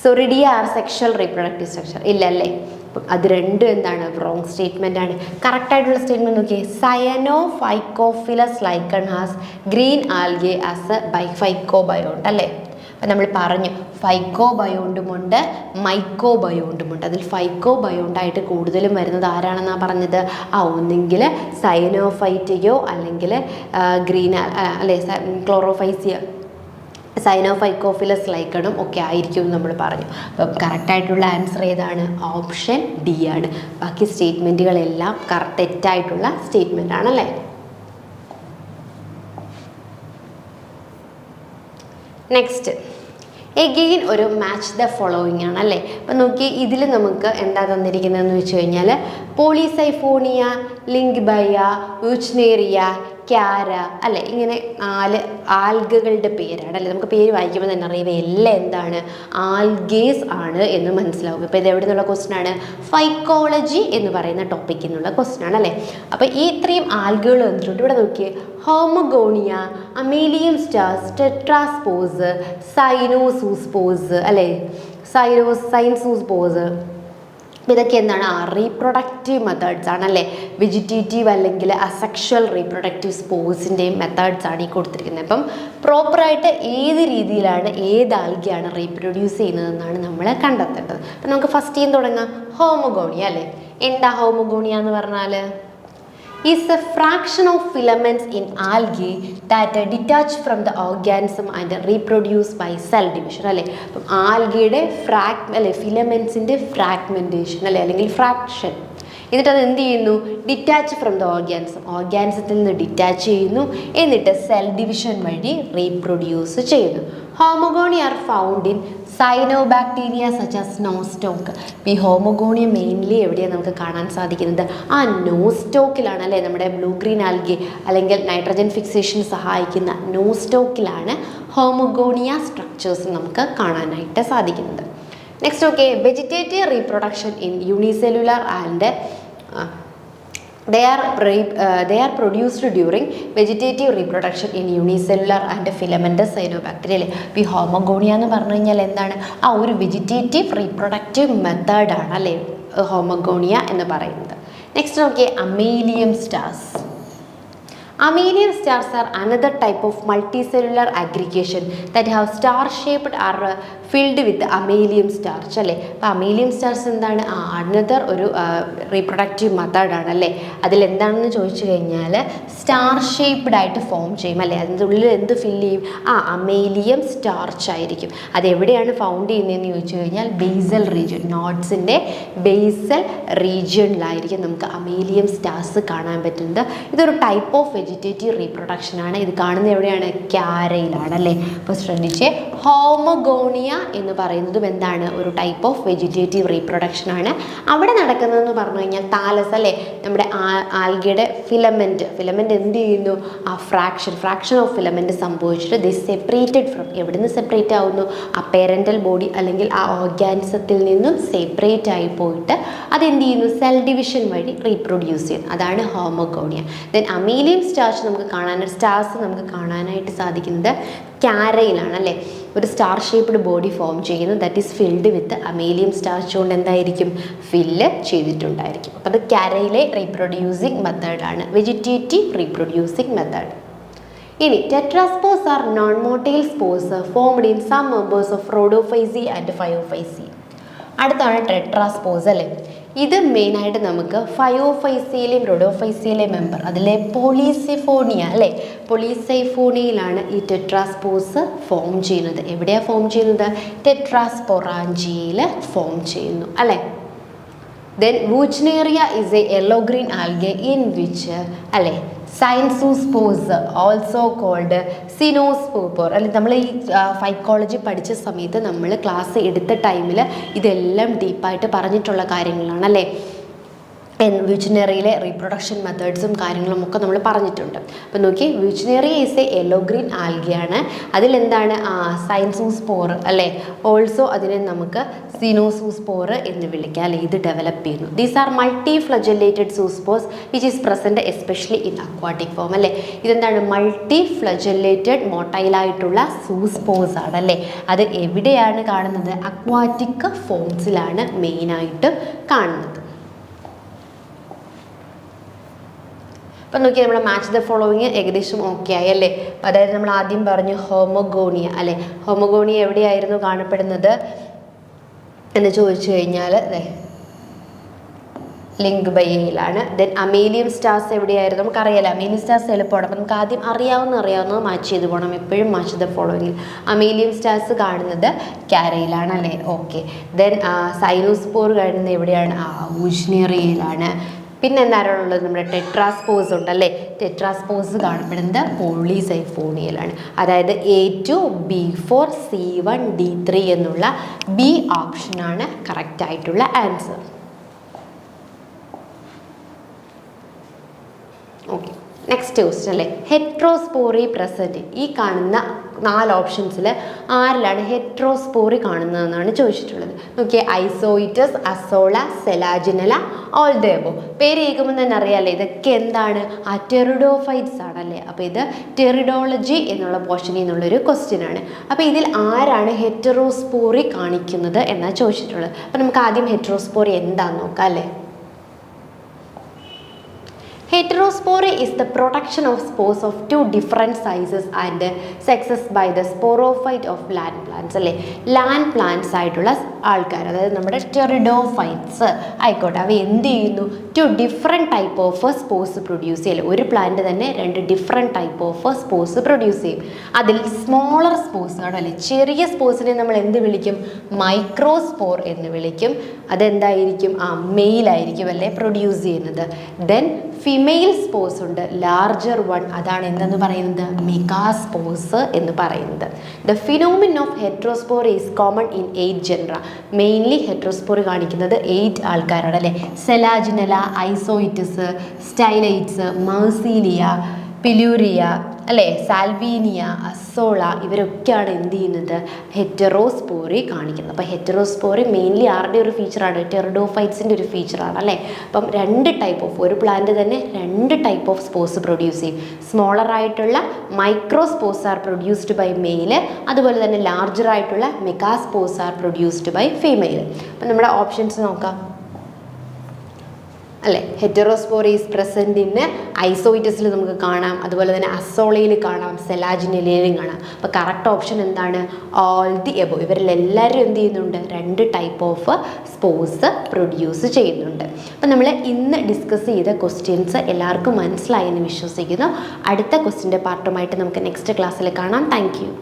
Soredia are sexual reproductive structure ഇല്ല അല്ലേ. അപ്പം അത് രണ്ടും എന്താണ്, റോങ് സ്റ്റേറ്റ്മെൻ്റ് ആണ്. കറക്റ്റായിട്ടുള്ള സ്റ്റേറ്റ്മെൻറ്റ് നോക്കിയേ, cyanophycophilous lichen has green algae as a phycobiont അല്ലേ. അപ്പം നമ്മൾ പറഞ്ഞു ഫൈക്കോബയോണ്ടുമുണ്ട് മൈക്കോബയോണ്ടുമുണ്ട്. അതിൽ ഫൈക്കോബയോണ്ടായിട്ട് കൂടുതലും വരുന്നത് ആരാണെന്നാണ് പറഞ്ഞത്, ഒന്നെങ്കിൽ സയനോഫൈറ്റയോ അല്ലെങ്കിൽ ഗ്രീൻ അല്ലെ ക്ലോറോഫൈസിയ സൈനോഫൈക്കോഫിലസ് ലൈക്കണും ഒക്കെ ആയിരിക്കും എന്ന് നമ്മൾ പറഞ്ഞു. അപ്പം കറക്റ്റായിട്ടുള്ള ആൻസർ ഏതാണ്? ഓപ്ഷൻ ഡി ആണ്. ബാക്കി സ്റ്റേറ്റ്മെൻറ്റുകളെല്ലാം തെറ്റായിട്ടുള്ള സ്റ്റേറ്റ്മെൻ്റ് ആണല്ലേ. നെക്സ്റ്റ് എഗെയിൻ ഒരു മാച്ച് ദ ഫോളോയിങ് ആണ് അല്ലേ. അപ്പം നോക്കി, ഇതിൽ നമുക്ക് എന്താ തന്നിരിക്കുന്നതെന്ന് വെച്ച് കഴിഞ്ഞാൽ പോളിസൈഫോണിയ, ലിങ്ക്ബയ, വുച്നേറിയ, ക്യാര അല്ലേ, ഇങ്ങനെ 4 ആൽഗകളുടെ പേരാണ് അല്ലേ. നമുക്ക് പേര് വായിക്കുമ്പോൾ തന്നെ അറിയാം ഇവയെല്ലാം എന്താണ്? ആൽഗേസ് ആണ് എന്ന് മനസ്സിലാവും. ഇപ്പോൾ ഇത് എവിടെ നിന്നുള്ള ക്വസ്റ്റൻ ആണ്? ഫൈക്കോളജി എന്ന് പറയുന്ന ടോപ്പിക്കിൽ നിന്നുള്ള ക്വസ്റ്റൻ ആണ് അല്ലേ. അപ്പോൾ ഈ ഇത്രയും ആൽഗകൾ വന്നിട്ടുണ്ട്. ഇവിടെ നോക്കിയേ, ഹോമഗോണിയ, അമേലിയം സ്റ്റാർസ്, ടെട്രാസ്പോസ്, സൈനോസൂസ്പോസ് അല്ലേ, സൈൻസൂസ്പോസ്. ഇതൊക്കെ എന്താണ്? റീപ്രൊഡക്റ്റീവ് മെത്തേഡ്സ് ആണല്ലേ. വെജിറ്റേറ്റീവ് അല്ലെങ്കിൽ അസെക്ഷൽ റീപ്രൊഡക്റ്റീവ് സ്പോസിൻ്റെയും മെത്തേഡ്സ് ആണ് ഈ കൊടുത്തിരിക്കുന്നത്. അപ്പം പ്രോപ്പറായിട്ട് ഏത് രീതിയിലാണ് ഏത് ആൽഗയാണ് റീപ്രൊഡ്യൂസ് ചെയ്യുന്നതെന്നാണ് നമ്മൾ കണ്ടെത്തേണ്ടത്. അപ്പം നമുക്ക് ഫസ്റ്റ് ചെയ്യാൻ തുടങ്ങാം. ഹോമഗോണിയ അല്ലേ. എന്താ ഹോമഗോണിയ എന്ന് പറഞ്ഞാൽ? is a fraction of filaments in algae that detach from the organism and reproduce by cell division അല്ലേ. അപ്പം ആൽഗയുടെ ഫിലമെൻസിൻ്റെ ഫ്രാഗ്മെൻറ്റേഷൻ അല്ലേ, അല്ലെങ്കിൽ ഫ്രാക്ഷൻ. എന്നിട്ട് അത് എന്ത് ചെയ്യുന്നു? ഡിറ്റാച്ച് ഫ്രം ദ ഓർഗാനിസത്തിൽ നിന്ന് ഡിറ്റാച്ച് ചെയ്യുന്നു, എന്നിട്ട് സെൽ ഡിവിഷൻ വഴി റീപ്രൊഡ്യൂസ് ചെയ്യുന്നു. Hormogonia are found in cyanobacteria such as Nostoc. ഈ ഹോമഗോണിയ മെയിൻലി എവിടെയാണ് നമുക്ക് കാണാൻ സാധിക്കുന്നത്? ആ നോസ്റ്റോക്കിലാണ് അല്ലേ. നമ്മുടെ ബ്ലൂ ഗ്രീൻ ആൽഗെ അല്ലെങ്കിൽ നൈട്രജൻ ഫിക്സേഷൻ സഹായിക്കുന്ന നോസ്റ്റോക്കിലാണ് ഹോമഗോണിയ സ്ട്രക്ചേഴ്സ് നമുക്ക് കാണാനായിട്ട് സാധിക്കുന്നത്. Next okay, vegetative reproduction in unicellular and they are produced during vegetative reproduction in unicellular and filamentous cyanobacteria അല്ലേ. ഈ ഹോമഗോണിയ എന്ന് പറഞ്ഞു കഴിഞ്ഞാൽ എന്താണ്? ആ ഒരു വെജിറ്റേറ്റീവ് റീപ്രൊഡക്റ്റീവ് മെത്തേഡാണ് അല്ലേ ഹോമഗോണിയ എന്ന് പറയുന്നത്. നെക്സ്റ്റ് നോക്കിയേ, അമേലിയം stars. Ammonium stars are another type of multicellular aggregation that have star-shaped or filled with ammonium starch അല്ലേ. അപ്പോൾ അമേലിയം സ്റ്റാർസ് എന്താണ്? അനദർ ഒരു റീപ്രൊഡക്റ്റീവ് മെത്തേഡാണ് അല്ലേ. അതിലെന്താണെന്ന് ചോദിച്ചു കഴിഞ്ഞാൽ സ്റ്റാർ ഷേപ്ഡ് ആയിട്ട് ഫോം ചെയ്യും അല്ലേ. അതിൻ്റെ ഉള്ളിൽ എന്ത് ഫില്ല് ചെയ്യും? അമേലിയം സ്റ്റാർച്ച് ആയിരിക്കും. അതെവിടെയാണ് ഫൗണ്ട് ചെയ്യുന്നതെന്ന് ചോദിച്ചു കഴിഞ്ഞാൽ ബേസൽ റീജിയൻ, നോട്ട്സിൻ്റെ ബേസൽ റീജിയണിലായിരിക്കും നമുക്ക് അമേലിയം സ്റ്റാർസ് കാണാൻ പറ്റുന്നത്. ഇതൊരു ടൈപ്പ് ഓഫ് വെജിറ്റേറ്റീവ് റീപ്രൊഡക്ഷൻ ആണ്. ഇത് കാണുന്നത് എവിടെയാണ്? ക്യാരയിലാണ് അല്ലേ. അപ്പോൾ ശ്രദ്ധിച്ച്, ഹോമഗോണിയ എന്ന് പറയുന്നതും എന്താണ്? ഒരു ടൈപ്പ് ഓഫ് വെജിറ്റേറ്റീവ് റീപ്രൊഡക്ഷൻ ആണ്. അവിടെ നടക്കുന്നതെന്ന് പറഞ്ഞു കഴിഞ്ഞാൽ താലസ് അല്ലേ, നമ്മുടെ ആൽഗയുടെ ഫിലമെൻറ്റ് എന്ത് ചെയ്യുന്നു? ആ ഫ്രാക്ഷൻ ഓഫ് ഫിലമെൻറ്റ് സംഭവിച്ചിട്ട് ദി സെപ്പറേറ്റഡ് ഫ്രം, എവിടെ നിന്ന് സെപ്പറേറ്റ് ആവുന്നു? ആ പേരൻ്റൽ ബോഡി അല്ലെങ്കിൽ ആ ഓർഗാനിസത്തിൽ നിന്നും സെപ്പറേറ്റ് ആയി പോയിട്ട് അതെന്ത് ചെയ്യുന്നു? സെൽ ഡിവിഷൻ വഴി റീപ്രൊഡ്യൂസ് ചെയ്യുന്നു. അതാണ് ഹോമഗോണിയ. ദെൻ അമേലിയം സ്റ്റാർസ് നമുക്ക് കാണാനായിട്ട് സാധിക്കുന്നത് ക്യാരയിലാണ് അല്ലേ. ഒരു സ്റ്റാർ ഷേപ്ഡ് ബോഡി ഫോം ചെയ്യുന്നു, that is filled with amylum starch കൊണ്ട് എന്തായിരിക്കും? ഫില്ല് ചെയ്തിട്ടുണ്ടായിരിക്കും. അപ്പോൾ അത് ക്യാരയിലെ റീപ്രൊഡ്യൂസിങ് മെത്തേഡാണ്, വെജിറ്റേറ്റീവ് റീപ്രൊഡ്യൂസിങ് മെത്തേഡ്. ഇനി tetraspores are non motile spores formed in some members of Rhodophyceae and Phaeophyceae. അടുത്താണ് ടെട്രാസ്പോസ് അല്ലേ. ഇത് മെയിനായിട്ട് നമുക്ക് ഫയോഫൈസിയിലെയും റോഡോഫൈസിയിലെയും മെമ്പർ, അതിലെ പോളിസൈഫോണിയ അല്ലേ, പോളിസൈഫോണിയയിലാണ് ഈ ടെട്രാസ്പോസ് ഫോം ചെയ്യുന്നത്. എവിടെയാണ് ഫോം ചെയ്യുന്നത്? ടെട്രാസ്പൊറാഞ്ചിയയിൽ ഫോം ചെയ്യുന്നു അല്ലേ. Then Vaucheria is a yellow green algae in which അല്ലേ സൈൻസൂസ്പോസ് ഓൾസോ കോൾഡ് സിനോസ്പോർ അല്ലെ. നമ്മൾ ഈ ഫൈക്കോളജി പഠിച്ച സമയത്ത് നമ്മൾ ക്ലാസ് എടുത്ത ടൈമിൽ ഇതെല്ലാം ഡീപ്പായിട്ട് പറഞ്ഞിട്ടുള്ള കാര്യങ്ങളാണ് അല്ലേ. വ്യൂച്നറിയിലെ റീപ്രൊഡക്ഷൻ മെത്തേഡ്സും കാര്യങ്ങളും ഒക്കെ നമ്മൾ പറഞ്ഞിട്ടുണ്ട്. അപ്പോൾ നോക്കി, വ്യൂച്നറി ഈസ് എ യെല്ലോ ഗ്രീൻ ആൽഗയാണ്. അതിലെന്താണ്? സൈൻസൂസ്പോർ അല്ലേ. ഓൾസോ അതിനെ നമുക്ക് സിനോസൂസ്പോർ എന്ന് വിളിക്കാം അല്ലേ. ഇത് ഡെവലപ്പ് ചെയ്യുന്നു. These are multi flagellated സൂസ്പോസ് which is present especially in aquatic form അല്ലേ. ഇതെന്താണ്? മൾട്ടി ഫ്ലജല്ലേറ്റഡ് മൊട്ടൈലായിട്ടുള്ള സൂസ്പോസ് ആണ് അല്ലേ. അത് എവിടെയാണ് കാണുന്നത്? അക്വാറ്റിക് ഫോംസിലാണ് മെയിനായിട്ട് കാണുന്നത്. അപ്പം നോക്കിയാൽ നമ്മുടെ മാച്ച് ദ ഫോളോവിങ് ഏകദേശം ഓക്കെ ആയി അല്ലേ. അതായത് നമ്മൾ ആദ്യം പറഞ്ഞു ഹോമഗോണിയ അല്ലേ. ഹോമഗോണിയ എവിടെയായിരുന്നു കാണപ്പെടുന്നത് എന്ന് ചോദിച്ചു കഴിഞ്ഞാൽ ലിങ്ക് ബൈ എയിലാണ്. ദെൻ അമേലിയം സ്റ്റാർസ് എവിടെയായിരുന്നു? നമുക്കറിയാലോ അമേലിയം സ്റ്റാർസ് എളുപ്പമാണ്. അപ്പം നമുക്ക് ആദ്യം അറിയാവുന്നത് മാച്ച് ചെയ്ത് പോകണം. എപ്പോഴും മാച്ച് ദ ഫോളോവിങ്ങിൽ. അമേലിയം സ്റ്റാർസ് കാണുന്നത് കാരയിലാണ് അല്ലേ? ഓക്കെ. ദെൻ സൈനോസ്പോർ കാണുന്നത് എവിടെയാണ്? ഊഷ്നേറിയയിലാണ്. പിന്നെ എന്താണുള്ളത്? നമ്മുടെ ടെട്രാസ്പോസ് ഉണ്ടല്ലേ? ടെട്രാസ്പോസ് കാണപ്പെടുന്നത് പോളിസൈഫോണിയയിലാണ്. അതായത് A2 B4 C1 D3 എന്നുള്ള ബി ഓപ്ഷനാണ് കറക്റ്റ് ആയിട്ടുള്ള ആൻസർ. ഓക്കെ, നെക്സ്റ്റ് ക്വസ്റ്റ്യൻ അല്ലേ, ഹെട്രോസ്പോറി പ്രസൻറ്റ്. ഈ കാണുന്ന 4 ഓപ്ഷൻസിൽ ആരിലാണ് ഹെട്രോസ്പോറി കാണുന്നതെന്നാണ് ചോദിച്ചിട്ടുള്ളത്. നോക്കിയേ, ഐസോയിറ്റസ്, അസോള, സെലാജിനല, ഓൾ ദ എബോ. പേര് കേൾക്കുമ്പോൾ തന്നെ അറിയാമല്ലേ ഇതൊക്കെ എന്താണ്? ടെറിഡോഫൈറ്റ്സ് ആണല്ലേ. അപ്പോൾ ഇത് ടെറിഡോളജി എന്നുള്ള പോർഷനിൽ നിന്നുള്ളൊരു ക്വസ്റ്റ്യൻ ആണ്. അപ്പോൾ ഇതിൽ ആരാണ് ഹെറ്ററോസ്പോറി കാണിക്കുന്നത് എന്നാണ് ചോദിച്ചിട്ടുള്ളത്. അപ്പോൾ നമുക്ക് ആദ്യം ഹെറ്ററോസ്പോറി എന്താണെന്ന് നോക്കാം അല്ലേ. Heterospore is the production of spores of 2 different sizes and sexes by the sporophyte of land plants അല്ലേ. ലാൻഡ് പ്ലാന്റ്സ് ആയിട്ടുള്ള ആൾക്കാർ, അതായത് നമ്മുടെ ടെറിഡോഫൈറ്റ്സ് ആയിക്കോട്ടെ, അവ എന്ത് ചെയ്യുന്നു? 2 different type of spores produce ചെയ്യല്. ഒരു പ്ലാന്റ് തന്നെ 2 different type of spores produce ചെയ്യും. അതിൽ സ്മോളർ സ്പോർസ് ആണ് അല്ലേ. ചെറിയ സ്പോർസിനെ നമ്മൾ എന്ത് വിളിക്കും? മൈക്രോസ്പോർ എന്ന് വിളിക്കും. അതെന്തായിരിക്കും? മെയിലായിരിക്കും അല്ലേ പ്രൊഡ്യൂസ് ചെയ്യുന്നത്. ദെൻ ഫിമെയിൽ സ്പോർസ് ഉണ്ട്, ലാർജർ വൺ, അതാണ് എന്തെന്ന് പറയുന്നത്? മെഗാസ്പോർസ് എന്ന് പറയുന്നത്. The phenomenon of heterospore is common in 8 genera. Mainly heterospore കാണിക്കുന്നത് 8 ആൾക്കാരാണ് അല്ലേ. സെലാജിനല, ഐസോയിറ്റസ്, സ്റ്റൈലൈറ്റ്സ്, മർസീലിയ, പിലൂരിയ അല്ലേ, സാൽവീനിയ, അസോള, ഇവരൊക്കെയാണ് എന്ത് ചെയ്യുന്നത്? ഹെറ്ററോസ്പോറി കാണിക്കുന്നത്. അപ്പോൾ ഹെറ്ററോസ്പോറി മെയിൻലി ആരുടെ ഒരു ഫീച്ചറാണ്? ടെറിഡോഫൈറ്റ്സിൻ്റെ ഒരു ഫീച്ചറാണ് അല്ലേ. അപ്പം 2 ടൈപ്പ് ഓഫ്, ഒരു പ്ലാന്റ് തന്നെ 2 ടൈപ്പ് ഓഫ് സ്പോർസ് പ്രൊഡ്യൂസ് ചെയ്യും. സ്മോളർ ആയിട്ടുള്ള microspores are produced by male, അതുപോലെ തന്നെ ലാർജർ ആയിട്ടുള്ള megaspores are produced by female. അപ്പം നമ്മുടെ ഓപ്ഷൻസ് നോക്കാം അല്ലേ. ഹെറ്ററോസ്പോർ ഈസ് പ്രസൻറ്റ് ഇൻ ഐസോയിറ്റസിൽ നമുക്ക് കാണാം, അതുപോലെ തന്നെ അസോളയിൽ കാണാം, സെലാജിനലയിലും കാണാം. അപ്പോൾ കറക്റ്റ് ഓപ്ഷൻ എന്താണ്? All the above. ഇവരിലെല്ലാവരും എന്ത് ചെയ്യുന്നുണ്ട്? 2 ടൈപ്പ് ഓഫ് സ്പോർസ് പ്രൊഡ്യൂസ് ചെയ്യുന്നുണ്ട്. അപ്പോൾ നമ്മൾ ഇന്ന് ഡിസ്കസ് ചെയ്ത ക്വസ്റ്റ്യൻസ് എല്ലാവർക്കും മനസ്സിലായെന്ന് വിശ്വസിക്കുന്നു. അടുത്ത ക്വസ്റ്റ്യൻ്റെ പാർട്ടുമായിട്ട് നമുക്ക് നെക്സ്റ്റ് ക്ലാസ്സിൽ കാണാം. Thank you.